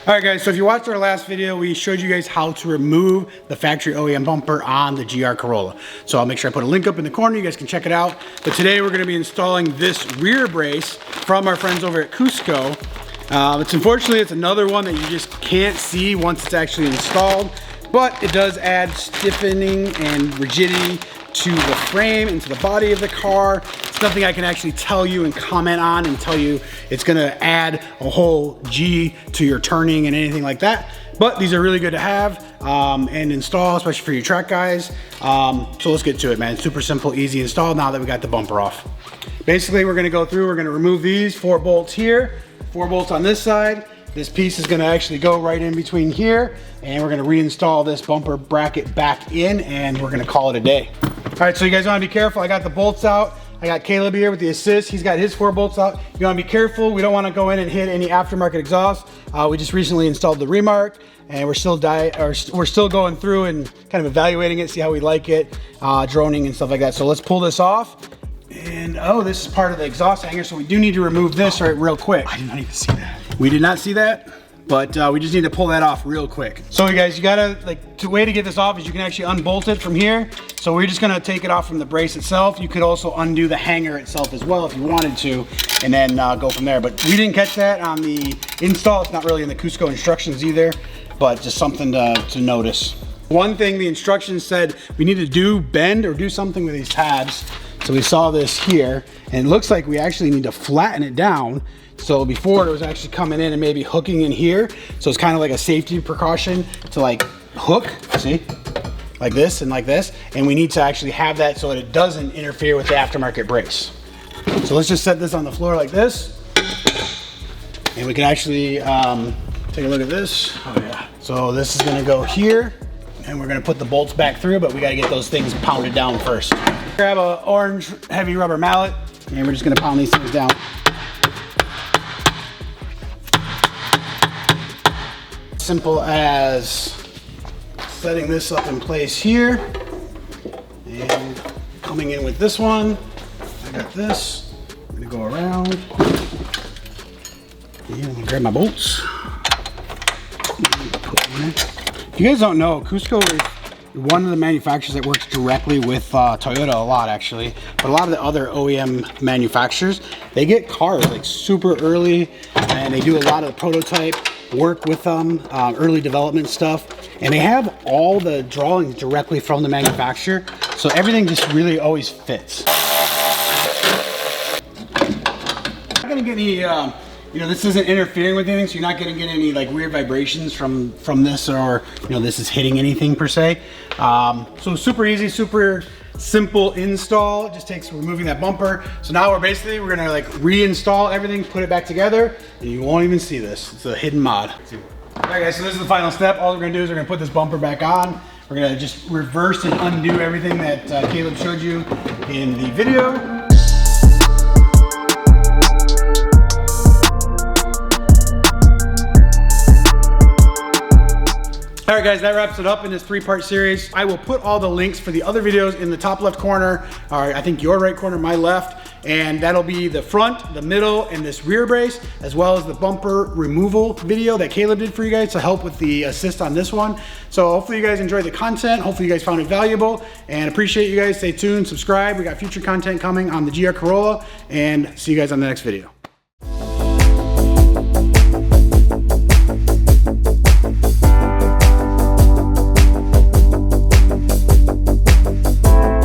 All right guys, so if you watched our last video, we showed you guys how to remove the factory OEM bumper on the GR Corolla. So I'll make sure I put a link up in the corner, you guys can check it out. But today we're gonna be installing this rear brace from our friends over at Cusco. Unfortunately, it's another one that you just can't see once it's actually installed, but it does add stiffening and rigidity to the frame and to the body of the car. It's nothing I can actually tell you and comment on and tell you it's gonna add a whole G to your turning and anything like that. But these are really good to have and install, especially for your track guys. So let's get to it, man. It's super simple, easy install now that we got the bumper off. Basically, we're gonna go through, we're gonna remove these 4 bolts here, 4 bolts on this side. This piece is gonna actually go right in between here, and we're gonna reinstall this bumper bracket back in, and we're gonna call it a day. All right, so you guys wanna be careful. I got the bolts out. I got Caleb here with the assist. He's got his 4 bolts out. You wanna be careful. We don't wanna go in and hit any aftermarket exhaust. We just recently installed the Remark, and we're still going through and kind of evaluating it, see how we like it, droning and stuff like that. So let's pull this off. And oh, this is part of the exhaust hanger, so we do need to remove this right real quick. I did not even see that. We did not see that, but we just need to pull that off real quick. So you guys, you gotta, the way to get this off is you can actually unbolt it from here. So we're just gonna take it off from the brace itself. You could also undo the hanger itself as well if you wanted to, and then go from there. But we didn't catch that on the install. It's not really in the Cusco instructions either, but just something to notice. One thing the instructions said, we need to bend or do something with these tabs. So we saw this here, and it looks like we actually need to flatten it down. So before it was actually coming in and maybe hooking in here. So it's kind of like a safety precaution to like hook, see? Like this and like this. And we need to actually have that so that it doesn't interfere with the aftermarket brace. So let's just set this on the floor like this. And we can actually take a look at this. Oh yeah. So this is gonna go here, and we're gonna put the bolts back through, but we gotta get those things pounded down first. Grab a orange heavy rubber mallet, and we're just gonna pound these things down. Simple as setting this up in place here, and coming in with this one. I got this. I'm gonna go around. And I'm gonna grab my bolts. If you guys don't know, Cusco is one of the manufacturers that works directly with Toyota a lot actually, but a lot of the other OEM manufacturers, they get cars like super early, and they do a lot of the prototype work with them, early development stuff, and they have all the drawings directly from the manufacturer, so everything just really always fits. Not gonna get any you know, this isn't interfering with anything, so you're not gonna get any like weird vibrations from this, or you know, this is hitting anything per se. So super easy, super simple install. It just takes removing that bumper. So now we're gonna like reinstall everything, put it back together, and you won't even see this. It's a hidden mod. All right guys, so this is the final step. All we're gonna do is we're gonna put this bumper back on. We're gonna just reverse and undo everything that Caleb showed you in the video. All right guys, that wraps it up in this 3-part series. I will put all the links for the other videos in the top left corner, or I think your right corner, my left, and that'll be the front, the middle, and this rear brace, as well as the bumper removal video that Caleb did for you guys to help with the assist on this one. So hopefully you guys enjoyed the content. Hopefully you guys found it valuable, and appreciate you guys. Stay tuned, subscribe. We got future content coming on the GR Corolla, and see you guys on the next video.